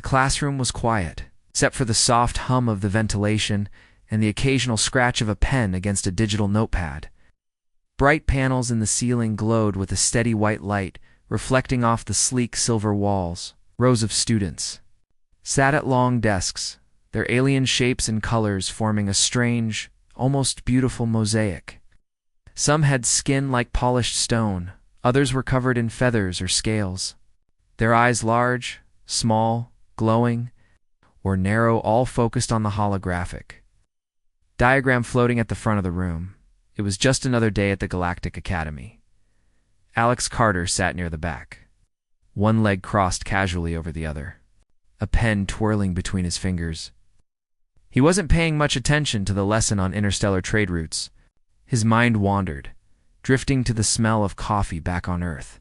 classroom was quiet, except for the soft hum of the ventilation and the occasional scratch of a pen against a digital notepad. Bright panels in the ceiling glowed with a steady white light, reflecting off the sleek silver walls. Rows of students sat at long desks, their alien shapes and colors forming a strange, almost beautiful mosaic. Some had skin like polished stone, others were covered in feathers or scales. Their eyes large, small, glowing, or narrow, all focused on the holographic diagram floating at the front of the room. It was just another day at the Galactic Academy. Alex Carter sat near the back, one leg crossed casually over the other, a pen twirling between his fingers. He wasn't paying much attention to the lesson on interstellar trade routes. His mind wandered, drifting to the smell of coffee back on Earth,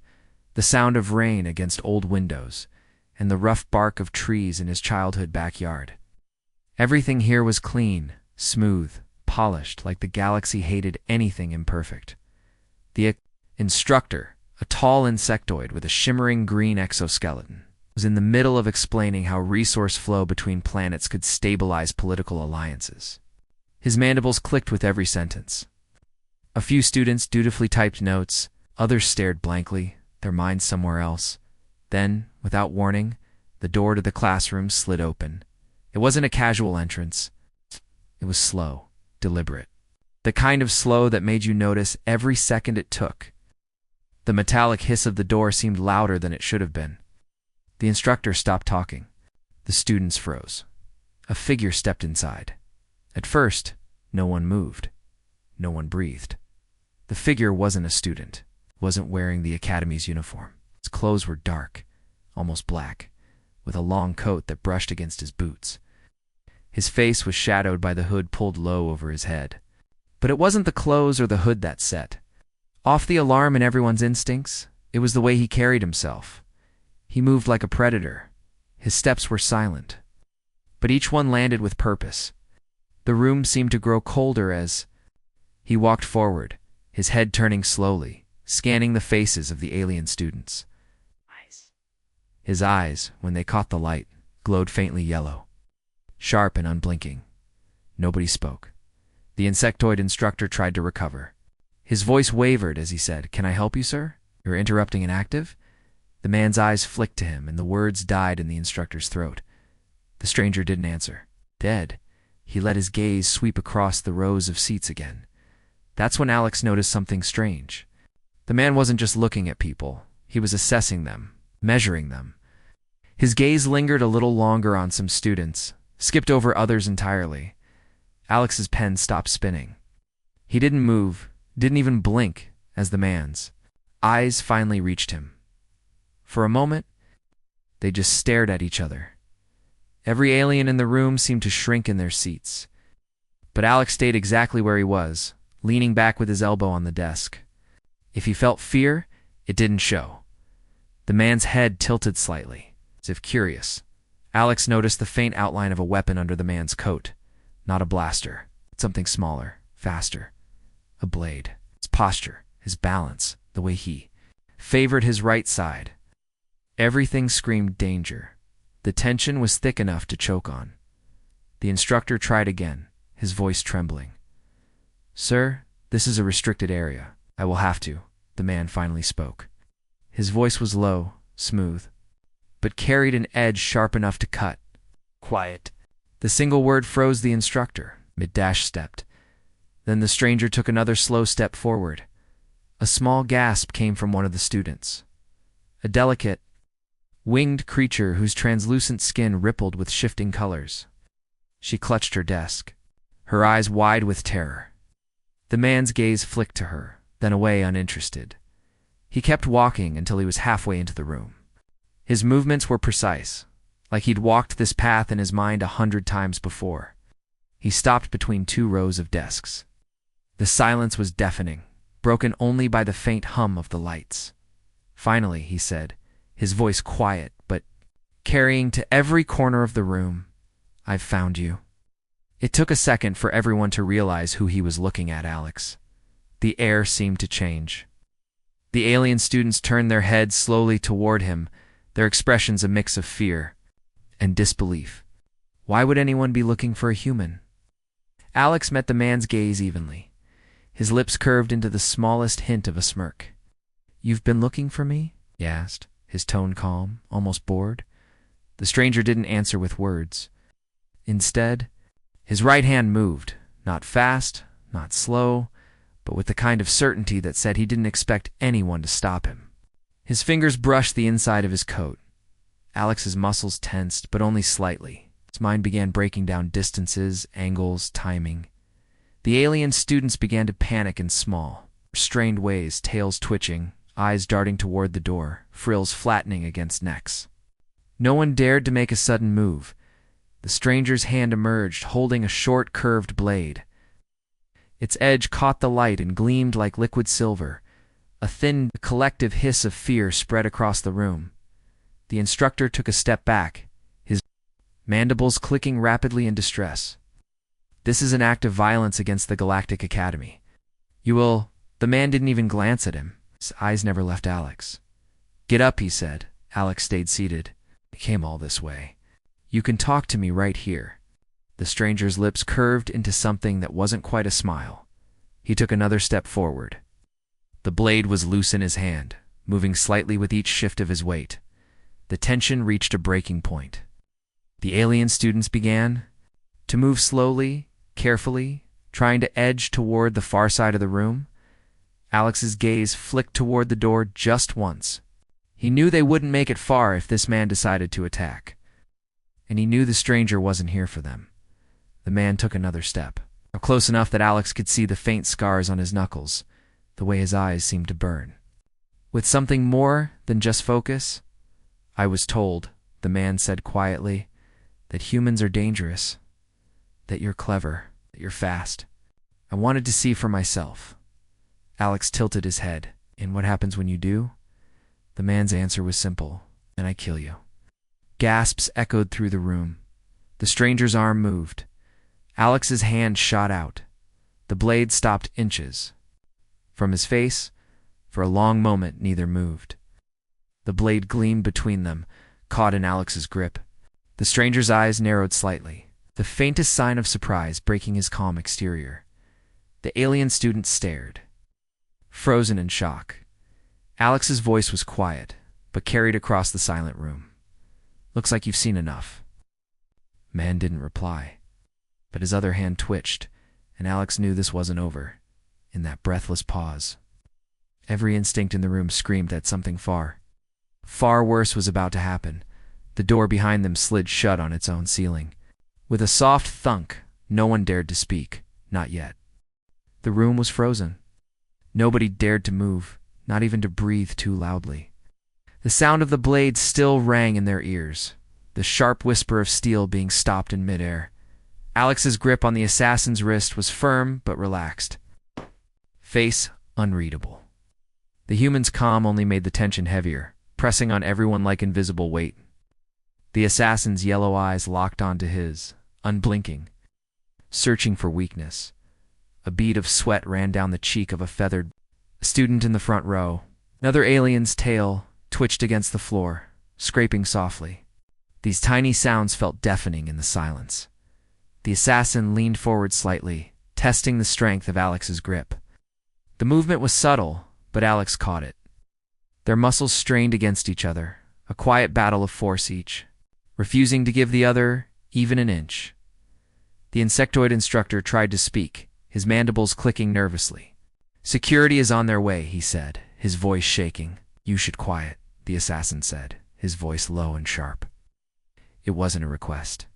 the sound of rain against old windows, and the rough bark of trees in his childhood backyard. Everything here was clean, smooth, polished, like the galaxy hated anything imperfect. The instructor, a tall insectoid with a shimmering green exoskeleton, was in the middle of explaining how resource flow between planets could stabilize political alliances. His mandibles clicked with every sentence. A few students dutifully typed notes, others stared blankly, their minds somewhere else. Then, without warning, the door to the classroom slid open. It wasn't a casual entrance. It was slow, deliberate. The kind of slow that made you notice every second it took. The metallic hiss of the door seemed louder than it should have been. The instructor stopped talking. The students froze. A figure stepped inside. At first, no one moved. No one breathed. The figure wasn't a student, wasn't wearing the academy's uniform. His clothes were dark, almost black, with a long coat that brushed against his boots. His face was shadowed by the hood pulled low over his head. But it wasn't the clothes or the hood that set off the alarm in everyone's instincts. It was the way he carried himself. He moved like a predator. His steps were silent, but each one landed with purpose. The room seemed to grow colder as he walked forward, his head turning slowly, scanning the faces of the alien students. His eyes, when they caught the light, glowed faintly yellow, sharp and unblinking. Nobody spoke. The insectoid instructor tried to recover. His voice wavered as he said, "Can I help you, sir? You're interrupting an active?" The man's eyes flicked to him, and the words died in the instructor's throat. The stranger didn't answer. Dead, he let his gaze sweep across the rows of seats again. That's when Alex noticed something strange. The man wasn't just looking at people. He was assessing them, measuring them. His gaze lingered a little longer on some students, skipped over others entirely. Alex's pen stopped spinning. He didn't move, didn't even blink, as the man's eyes finally reached him. For a moment, they just stared at each other. Every alien in the room seemed to shrink in their seats. But Alex stayed exactly where he was, leaning back with his elbow on the desk. If he felt fear, it didn't show. The man's head tilted slightly, as if curious. Alex noticed the faint outline of a weapon under the man's coat. Not a blaster, but something smaller, faster. A blade. His posture, his balance, the way he favored his right side. Everything screamed danger. The tension was thick enough to choke on. The instructor tried again, his voice trembling. "Sir, this is a restricted area. I will have to," the man finally spoke. His voice was low, smooth, but carried an edge sharp enough to cut. "Quiet." The single word froze the instructor. Mid-dash stepped. Then the stranger took another slow step forward. A small gasp came from one of the students. A delicate, winged creature whose translucent skin rippled with shifting colors. She clutched her desk, her eyes wide with terror. The man's gaze flicked to her, then away uninterested. He kept walking until he was halfway into the room. His movements were precise, like he'd walked this path in his mind 100 times before. He stopped between two rows of desks. The silence was deafening, broken only by the faint hum of the lights. Finally, he said, his voice quiet but carrying to every corner of the room, "I've found you." It took a second for everyone to realize who he was looking at. Alex. The air seemed to change. The alien students turned their heads slowly toward him, their expressions a mix of fear and disbelief. Why would anyone be looking for a human? Alex met the man's gaze evenly. His lips curved into the smallest hint of a smirk. "You've been looking for me?" he asked, his tone calm, almost bored. The stranger didn't answer with words. Instead, his right hand moved, not fast, not slow, but with the kind of certainty that said he didn't expect anyone to stop him. His fingers brushed the inside of his coat. Alex's muscles tensed, but only slightly. His mind began breaking down distances, angles, timing. The alien students began to panic in small, strained ways, tails twitching, eyes darting toward the door, frills flattening against necks. No one dared to make a sudden move. The stranger's hand emerged, holding a short, curved blade. Its edge caught the light and gleamed like liquid silver. A thin, collective hiss of fear spread across the room. The instructor took a step back, his mandibles clicking rapidly in distress. "This is an act of violence against the Galactic Academy. You will—" The man didn't even glance at him. His eyes never left Alex. "Get up," he said. Alex stayed seated. "I came all this way. You can talk to me right here." The stranger's lips curved into something that wasn't quite a smile. He took another step forward. The blade was loose in his hand, moving slightly with each shift of his weight. The tension reached a breaking point. The alien students began to move slowly, carefully, trying to edge toward the far side of the room. Alex's gaze flicked toward the door just once. He knew they wouldn't make it far if this man decided to attack. And he knew the stranger wasn't here for them. The man took another step, close enough that Alex could see the faint scars on his knuckles, the way his eyes seemed to burn. With something more than just focus, "I was told," the man said quietly, "that humans are dangerous, that you're clever, that you're fast. I wanted to see for myself." Alex tilted his head. "And what happens when you do?" The man's answer was simple. "Then I kill you." Gasps echoed through the room. The stranger's arm moved. Alex's hand shot out. The blade stopped inches from his face. For a long moment, neither moved. The blade gleamed between them, caught in Alex's grip. The stranger's eyes narrowed slightly, the faintest sign of surprise breaking his calm exterior. The alien student stared, frozen in shock. Alex's voice was quiet, but carried across the silent room. "Looks like you've seen enough." Man didn't reply, but his other hand twitched, and Alex knew this wasn't over. In that breathless pause, every instinct in the room screamed that something far worse was about to happen. The door behind them slid shut on its own ceiling. With a soft thunk, no one dared to speak, not yet. The room was frozen. Nobody dared to move, not even to breathe too loudly. The sound of the blade still rang in their ears, the sharp whisper of steel being stopped in midair. Alex's grip on the assassin's wrist was firm but relaxed. Face unreadable. The human's calm only made the tension heavier, pressing on everyone like invisible weight. The assassin's yellow eyes locked onto his, unblinking, searching for weakness. A bead of sweat ran down the cheek of a feathered student in the front row. Another alien's tail twitched against the floor, scraping softly. These tiny sounds felt deafening in the silence. The assassin leaned forward slightly, testing the strength of Alex's grip. The movement was subtle, but Alex caught it. Their muscles strained against each other, a quiet battle of force each, refusing to give the other even an inch. The insectoid instructor tried to speak, his mandibles clicking nervously. "Security is on their way," he said, his voice shaking. "You should quiet," the assassin said, his voice low and sharp. It wasn't a request.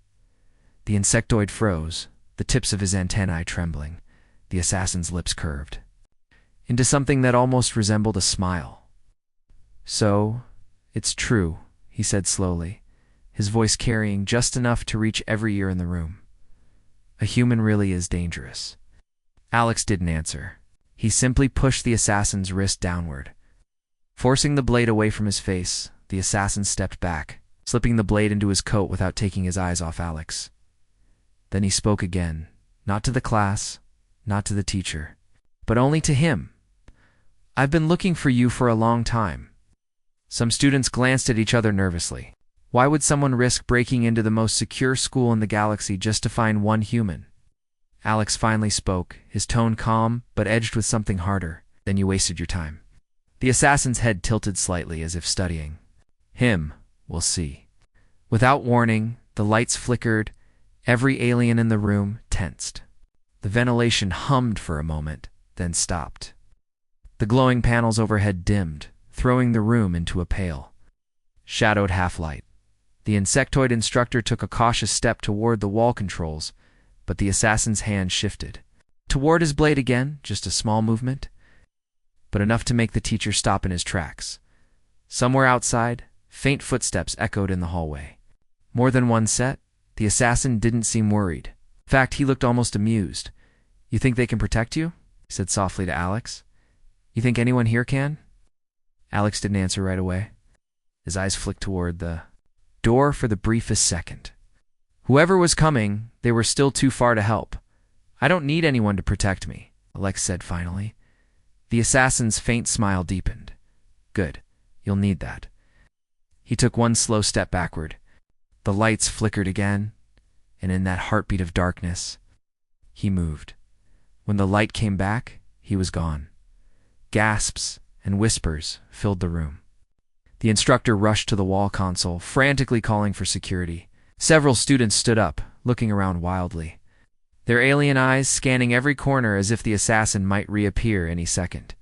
The insectoid froze, the tips of his antennae trembling, the assassin's lips curved into something that almost resembled a smile. "So, it's true," he said slowly, his voice carrying just enough to reach every ear in the room. "A human really is dangerous." Alex didn't answer. He simply pushed the assassin's wrist downward. Forcing the blade away from his face, the assassin stepped back, slipping the blade into his coat without taking his eyes off Alex. Then he spoke again, not to the class, not to the teacher, but only to him. "I've been looking for you for a long time." Some students glanced at each other nervously. Why would someone risk breaking into the most secure school in the galaxy just to find one human? Alex finally spoke, his tone calm but edged with something harder. Then you wasted your time. The assassin's head tilted slightly as if studying. Him, we'll see. Without warning, the lights flickered. Every alien in the room tensed. The ventilation hummed for a moment, then stopped. The glowing panels overhead dimmed, throwing the room into a pale, shadowed half-light. The insectoid instructor took a cautious step toward the wall controls, but the assassin's hand shifted. Toward his blade again, just a small movement, but enough to make the teacher stop in his tracks. Somewhere outside, faint footsteps echoed in the hallway. More than one set, the assassin didn't seem worried. In fact, he looked almost amused. You think they can protect you? He said softly to Alex. You think anyone here can? Alex didn't answer right away. His eyes flicked toward the door for the briefest second. Whoever was coming, they were still too far to help. I don't need anyone to protect me, Alex said finally. The assassin's faint smile deepened. Good, you'll need that. He took one slow step backward. The lights flickered again, and in that heartbeat of darkness, he moved. When the light came back, he was gone. Gasps and whispers filled the room. The instructor rushed to the wall console, frantically calling for security. Several students stood up, looking around wildly, their alien eyes scanning every corner as if the assassin might reappear any second.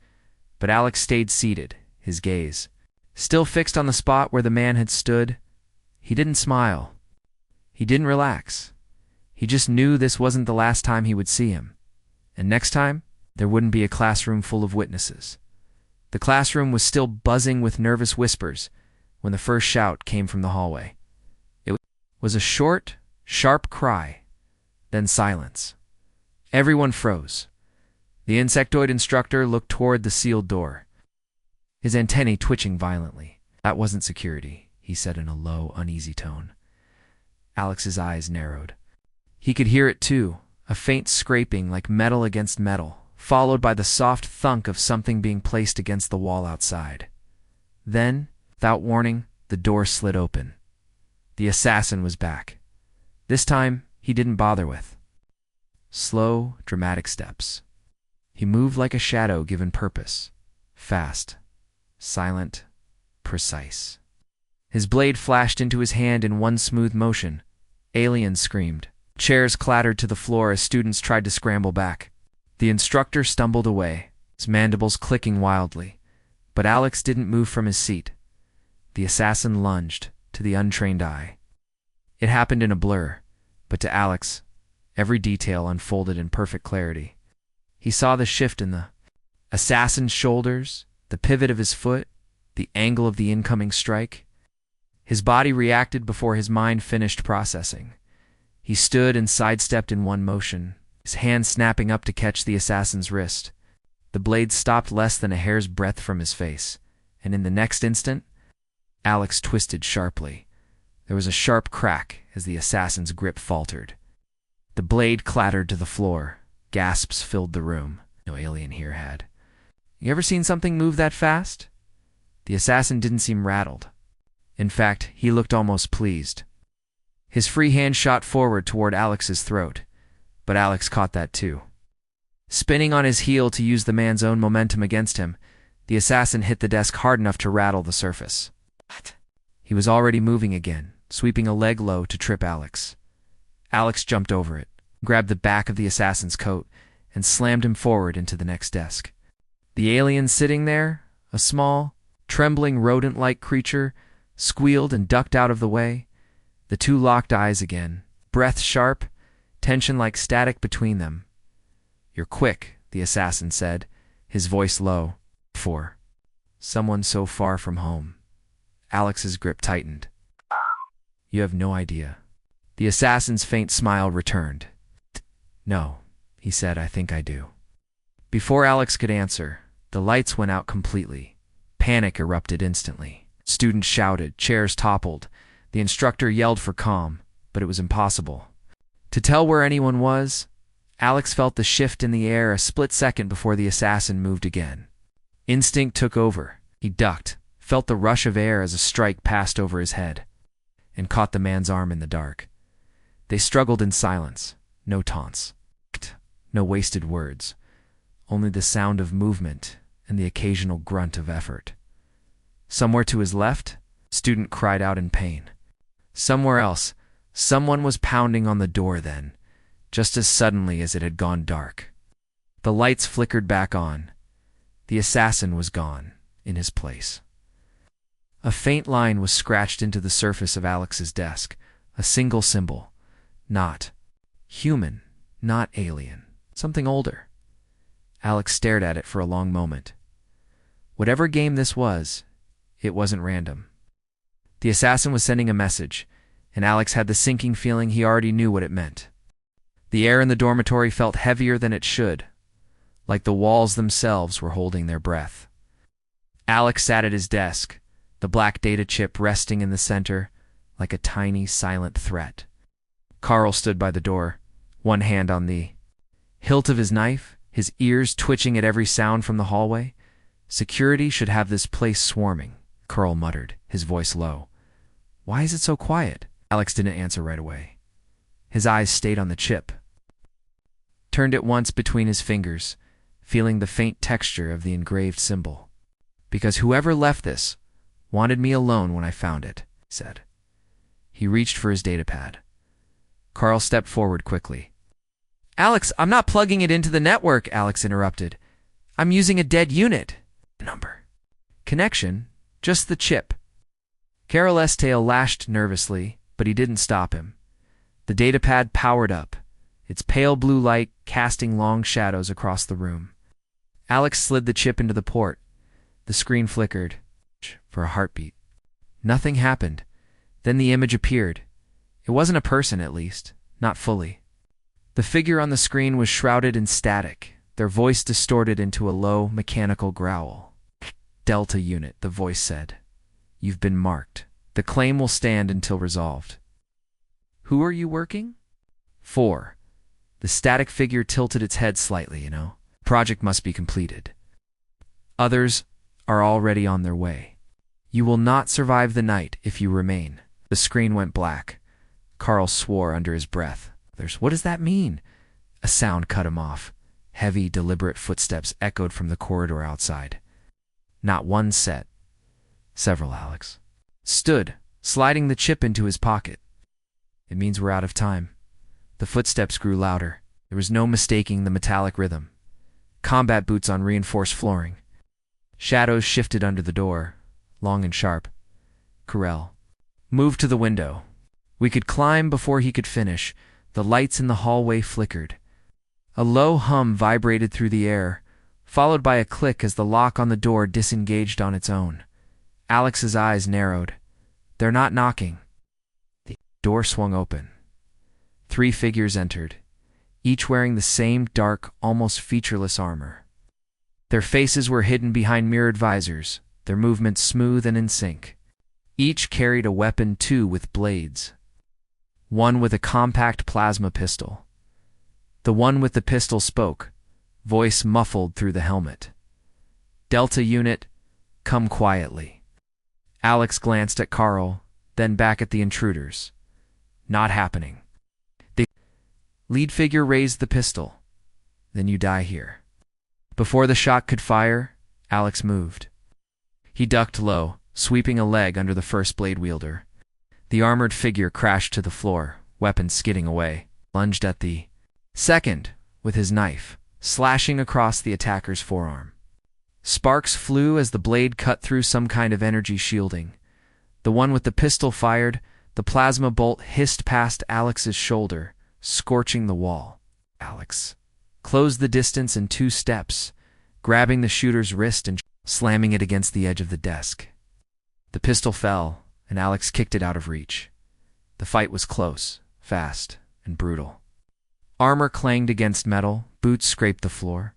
But Alex stayed seated, his gaze still fixed on the spot where the man had stood. He didn't smile. He didn't relax. He just knew this wasn't the last time he would see him. And next time, there wouldn't be a classroom full of witnesses. The classroom was still buzzing with nervous whispers when the first shout came from the hallway. It was a short, sharp cry, then silence. Everyone froze. The insectoid instructor looked toward the sealed door, his antennae twitching violently. That wasn't security, he said in a low, uneasy tone. Alex's eyes narrowed. He could hear it too, a faint scraping like metal against metal, followed by the soft thunk of something being placed against the wall outside. Then, without warning, the door slid open. The assassin was back. This time, he didn't bother with slow, dramatic steps. He moved like a shadow given purpose, fast, silent, precise. His blade flashed into his hand in one smooth motion. Aliens screamed. Chairs clattered to the floor as students tried to scramble back. The instructor stumbled away, his mandibles clicking wildly. But Alex didn't move from his seat. The assassin lunged, to the untrained eye. It happened in a blur, but to Alex, every detail unfolded in perfect clarity. He saw the shift in the assassin's shoulders, the pivot of his foot, the angle of the incoming strike. His body reacted before his mind finished processing. He stood and sidestepped in one motion, his hand snapping up to catch the assassin's wrist. The blade stopped less than a hair's breadth from his face, and in the next instant, Alex twisted sharply. There was a sharp crack as the assassin's grip faltered. The blade clattered to the floor. Gasps filled the room. No alien here had. You ever seen something move that fast? The assassin didn't seem rattled. In fact, he looked almost pleased. His free hand shot forward toward Alex's throat, but Alex caught that too. Spinning on his heel to use the man's own momentum against him, the assassin hit the desk hard enough to rattle the surface. What? He was already moving again, sweeping a leg low to trip Alex. Alex jumped over it, grabbed the back of the assassin's coat, and slammed him forward into the next desk. The alien sitting there, a small, trembling rodent-like creature, squealed and ducked out of the way. The two locked eyes again, breath sharp, tension like static between them. You're quick, the assassin said, his voice low. For someone so far from home. Alex's grip tightened. You have no idea. The assassin's faint smile returned. No, he said, I think I do. Before Alex could answer, the lights went out completely. Panic erupted instantly. Students shouted, chairs toppled. The instructor yelled for calm, but it was impossible to tell where anyone was. Alex felt the shift in the air a split second before the assassin moved again. Instinct took over. He ducked, felt the rush of air as a strike passed over his head. and caught the man's arm in the dark. They struggled in silence, no taunts, no wasted words, only the sound of movement and the occasional grunt of effort. Somewhere to his left, a student cried out in pain. Somewhere else, someone was pounding on the door then, just as suddenly as it had gone dark. The lights flickered back on. The assassin was gone, in his place. A faint line was scratched into the surface of Alex's desk, a single symbol. Not human, not alien, something older. Alex stared at it for a long moment. Whatever game this was, it wasn't random. The assassin was sending a message, and Alex had the sinking feeling he already knew what it meant. The air in the dormitory felt heavier than it should, like the walls themselves were holding their breath. Alex sat at his desk, the black data chip resting in the center like a tiny, silent threat. Carl stood by the door, one hand on the hilt of his knife, his ears twitching at every sound from the hallway. Security should have this place swarming, Carl muttered, his voice low. Why is it so quiet? Alex didn't answer right away. His eyes stayed on the chip. Turned it once between his fingers, feeling the faint texture of the engraved symbol. Because whoever left this wanted me alone when I found it, he said. He reached for his datapad. Carl stepped forward quickly. Alex, I'm not plugging it into the network, Alex interrupted. I'm using a dead unit. Number. Connection, just the chip. Carol Estale lashed nervously, but he didn't stop him. The datapad powered up, its pale blue light casting long shadows across the room. Alex slid the chip into the port. The screen flickered for a heartbeat. Nothing happened. Then the image appeared. It wasn't a person, at least, not fully. The figure on the screen was shrouded in static, their voice distorted into a low, mechanical growl. Delta Unit, the voice said. You've been marked. The claim will stand until resolved. Who are you working? 4. The static figure tilted its head slightly, Project must be completed. Others are already on their way. You will not survive the night if you remain. The screen went black. Carl swore under his breath. What does that mean? A sound cut him off. Heavy, deliberate footsteps echoed from the corridor outside. Not one set. Several, Alex. Stood, sliding the chip into his pocket. It means we're out of time. The footsteps grew louder. There was no mistaking the metallic rhythm. Combat boots on reinforced flooring. Shadows shifted under the door, long and sharp. Carell moved to the window. We could climb before he could finish. The lights in the hallway flickered. A low hum vibrated through the air, followed by a click as the lock on the door disengaged on its own. Alex's eyes narrowed. They're not knocking. The door swung open. 3 figures entered, each wearing the same dark, almost featureless armor. Their faces were hidden behind mirrored visors, their movements smooth and in sync. Each carried a weapon, too, with blades. One with a compact plasma pistol. The one with the pistol spoke, voice muffled through the helmet. Delta Unit, come quietly. Alex glanced at Carl, then back at the intruders. Not happening. The lead figure raised the pistol. Then you die here. Before the shot could fire, Alex moved. He ducked low, sweeping a leg under the first blade wielder. The armored figure crashed to the floor, weapon skidding away, lunged at the second with his knife, slashing across the attacker's forearm. Sparks flew as the blade cut through some kind of energy shielding. The one with the pistol fired, the plasma bolt hissed past Alex's shoulder, scorching the wall. Alex closed the distance in 2 steps, grabbing the shooter's wrist and slamming it against the edge of the desk. The pistol fell, and Alex kicked it out of reach. The fight was close, fast, and brutal. Armor clanged against metal, boots scraped the floor,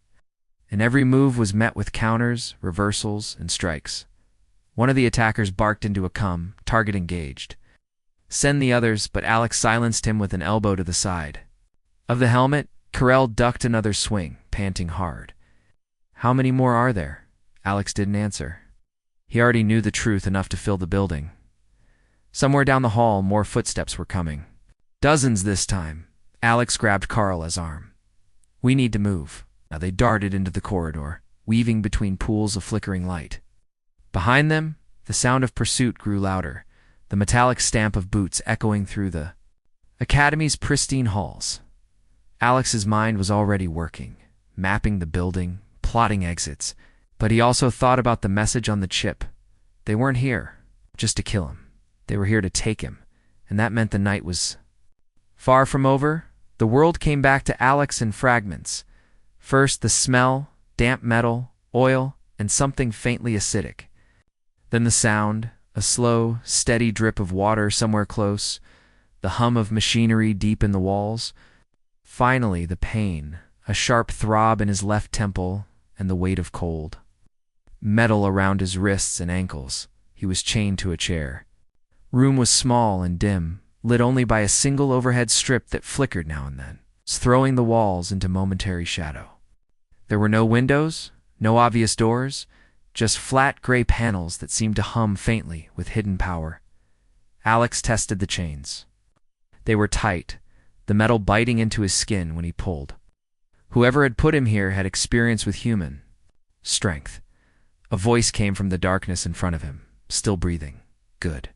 and every move was met with counters, reversals, and strikes. One of the attackers barked into a come, target engaged. Send the others, but Alex silenced him with an elbow to the side. Of the helmet, Carell ducked another swing, panting hard. How many more are there? Alex didn't answer. He already knew the truth enough to fill the building. Somewhere down the hall, more footsteps were coming. Dozens this time. Alex grabbed Carla's arm. "We need to move." Now they darted into the corridor, weaving between pools of flickering light. Behind them, the sound of pursuit grew louder, the metallic stamp of boots echoing through the Academy's pristine halls. Alex's mind was already working, mapping the building, plotting exits, but he also thought about the message on the chip. They weren't here just to kill him. They were here to take him, and that meant the night was far from over. The world came back to Alex in fragments. First, the smell, damp metal, oil, and something faintly acidic. Then the sound, a slow, steady drip of water somewhere close, the hum of machinery deep in the walls. Finally, the pain, a sharp throb in his left temple, and the weight of cold. Metal around his wrists and ankles. He was chained to a chair. Room was small and dim, lit only by a single overhead strip that flickered now and then, throwing the walls into momentary shadow. There were no windows, no obvious doors, just flat gray panels that seemed to hum faintly with hidden power. Alex tested the chains. They were tight, the metal biting into his skin when he pulled. Whoever had put him here had experience with human strength. A voice came from the darkness in front of him, still breathing. Good.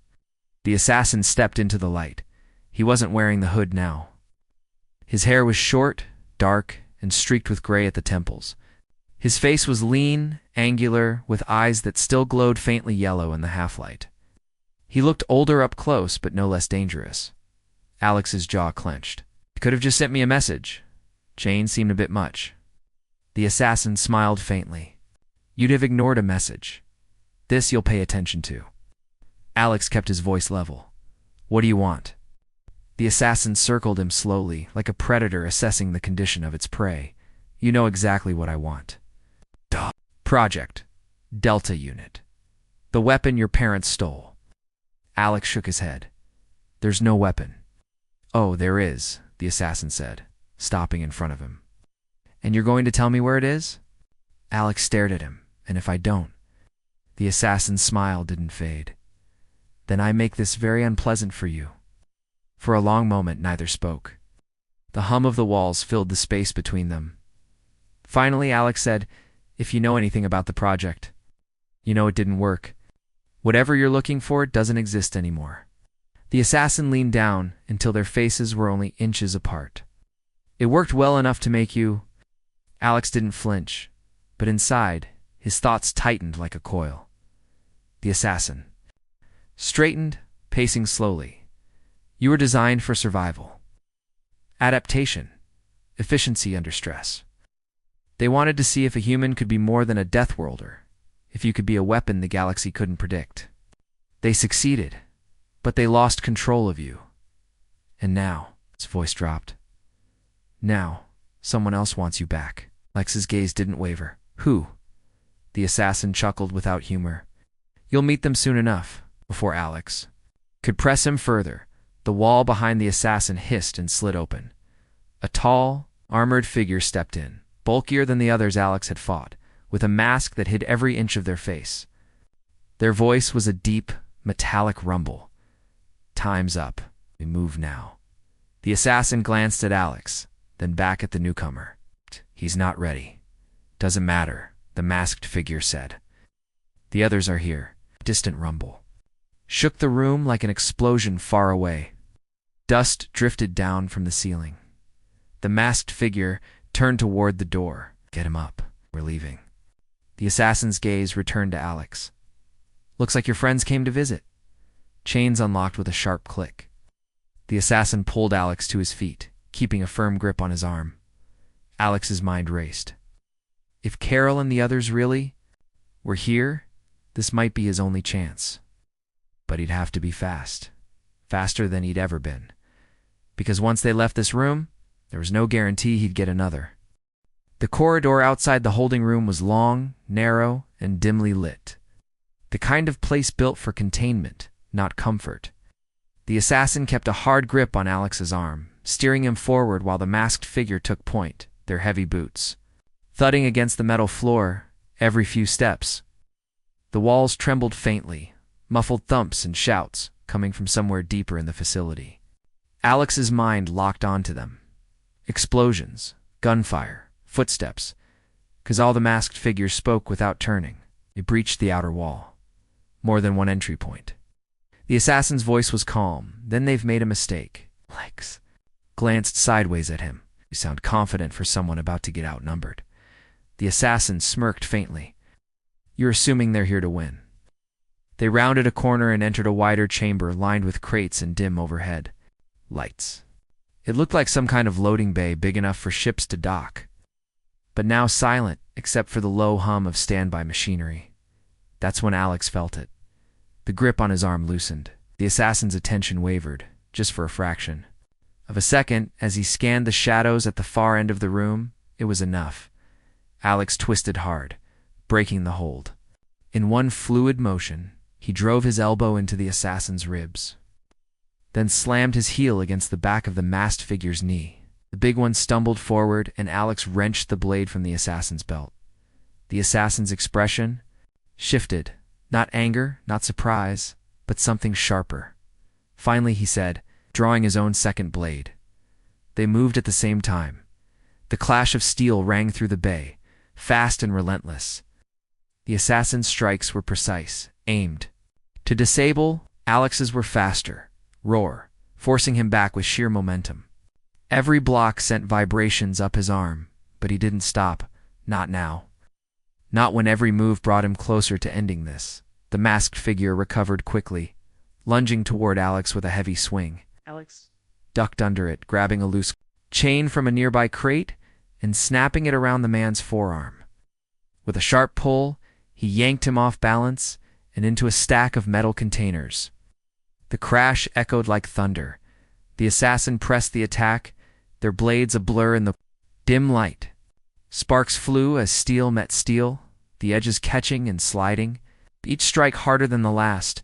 The assassin stepped into the light. He wasn't wearing the hood now. His hair was short, dark, and streaked with gray at the temples. His face was lean, angular, with eyes that still glowed faintly yellow in the half-light. He looked older up close, but no less dangerous. Alex's jaw clenched. "You could have just sent me a message. Chain seemed a bit much." The assassin smiled faintly. "You'd have ignored a message. This you'll pay attention to." Alex kept his voice level. "What do you want?" The assassin circled him slowly, like a predator assessing the condition of its prey. "You know exactly what I want. Project Delta Unit. The weapon your parents stole." Alex shook his head. "There's no weapon." "Oh, there is," the assassin said, stopping in front of him. "And you're going to tell me where it is?" Alex stared at him. "And if I don't?" The assassin's smile didn't fade. "Then I make this very unpleasant for you." For a long moment, neither spoke. The hum of the walls filled the space between them. Finally, Alex said, "If you know anything about the project, you know it didn't work. Whatever you're looking for doesn't exist anymore." The assassin leaned down until their faces were only inches apart. "It worked well enough to make you—" Alex didn't flinch, but inside, his thoughts tightened like a coil. The assassin straightened, pacing slowly. "You were designed for survival. Adaptation. Efficiency under stress. They wanted to see if a human could be more than a Deathworlder, if you could be a weapon the galaxy couldn't predict. They succeeded, but they lost control of you. And now," his voice dropped, "now, someone else wants you back." Alex's gaze didn't waver. "Who?" The assassin chuckled without humor. "You'll meet them soon enough." Before Alex could press him further, the wall behind the assassin hissed and slid open. A tall, armored figure stepped in, bulkier than the others Alex had fought, with a mask that hid every inch of their face. Their voice was a deep, metallic rumble. "Time's up. We move now." The assassin glanced at Alex, then back at the newcomer. "He's not ready." "Doesn't matter," the masked figure said. "The others are here." Distant rumble shook the room like an explosion far away. Dust drifted down from the ceiling. The masked figure turned toward the door. "Get him up. We're leaving." The assassin's gaze returned to Alex. "Looks like your friends came to visit." Chains unlocked with a sharp click. The assassin pulled Alex to his feet, keeping a firm grip on his arm. Alex's mind raced. If Carol and the others really were here, this might be his only chance. But he'd have to be fast. Faster than he'd ever been. Because once they left this room, there was no guarantee he'd get another. The corridor outside the holding room was long, narrow, and dimly lit. The kind of place built for containment, not comfort. The assassin kept a hard grip on Alex's arm, steering him forward while the masked figure took point, their heavy boots thudding against the metal floor every few steps. The walls trembled faintly, muffled thumps and shouts coming from somewhere deeper in the facility. Alex's mind locked onto them. Explosions, gunfire, footsteps, 'cause all the masked figures spoke without turning. They breached the outer wall. More than one entry point. The assassin's voice was calm. Then they've made a mistake. Alex glanced sideways at him. You sound confident for someone about to get outnumbered. The assassin smirked faintly. You're assuming they're here to win. They rounded a corner and entered a wider chamber lined with crates and dim overhead lights. It looked like some kind of loading bay big enough for ships to dock, but now silent except for the low hum of standby machinery. That's when Alex felt it. The grip on his arm loosened. The assassin's attention wavered, just for a fraction of a second, as he scanned the shadows at the far end of the room. It was enough. Alex twisted hard, breaking the hold. In one fluid motion, he drove his elbow into the assassin's ribs, then slammed his heel against the back of the masked figure's knee. The big one stumbled forward, and Alex wrenched the blade from the assassin's belt. The assassin's expression shifted. Not anger, not surprise, but something sharper. Finally, he said, drawing his own second blade. They moved at the same time. The clash of steel rang through the bay, fast and relentless. The assassin's strikes were precise, aimed. To disable, Alex's were faster, roar, forcing him back with sheer momentum. Every block sent vibrations up his arm, but he didn't stop. Not now. Not when every move brought him closer to ending this. The masked figure recovered quickly, lunging toward Alex with a heavy swing. Alex ducked under it, grabbing a loose chain from a nearby crate and snapping it around the man's forearm. With a sharp pull, he yanked him off balance and into a stack of metal containers. The crash echoed like thunder. The assassin pressed the attack, their blades a blur in the dim light. Sparks flew as steel met steel, the edges catching and sliding, each strike harder than the last.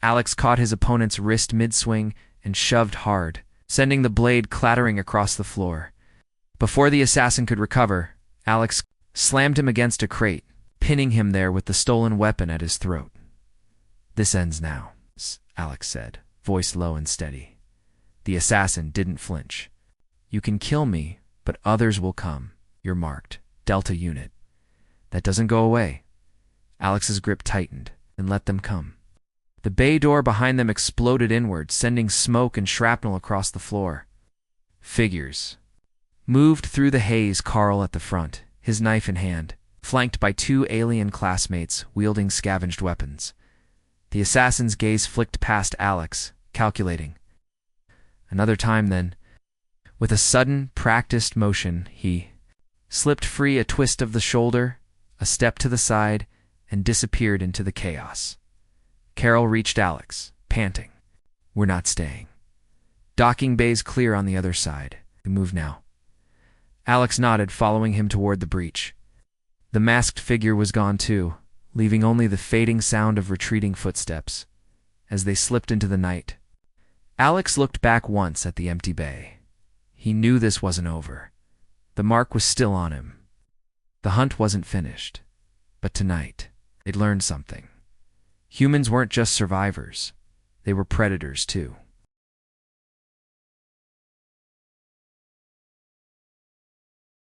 Alex caught his opponent's wrist mid-swing and shoved hard, sending the blade clattering across the floor. Before the assassin could recover, Alex slammed him against a crate, pinning him there with the stolen weapon at his throat. This ends now, Alex said, voice low and steady. The assassin didn't flinch. You can kill me, but others will come. You're marked. Delta unit. That doesn't go away. Alex's grip tightened and let them come. The bay door behind them exploded inward, sending smoke and shrapnel across the floor. Figures moved through the haze. Carl at the front, his knife in hand, flanked by two alien classmates wielding scavenged weapons. The assassin's gaze flicked past Alex, calculating. Another time then. With a sudden, practiced motion, he slipped free, a twist of the shoulder, a step to the side, and disappeared into the chaos. Carol reached Alex, panting. We're not staying. Docking bay's clear on the other side. We move now. Alex nodded, following him toward the breach. The masked figure was gone too, leaving only the fading sound of retreating footsteps. As they slipped into the night, Alex looked back once at the empty bay. He knew this wasn't over. The mark was still on him. The hunt wasn't finished. But tonight, they'd learned something. Humans weren't just survivors. They were predators too.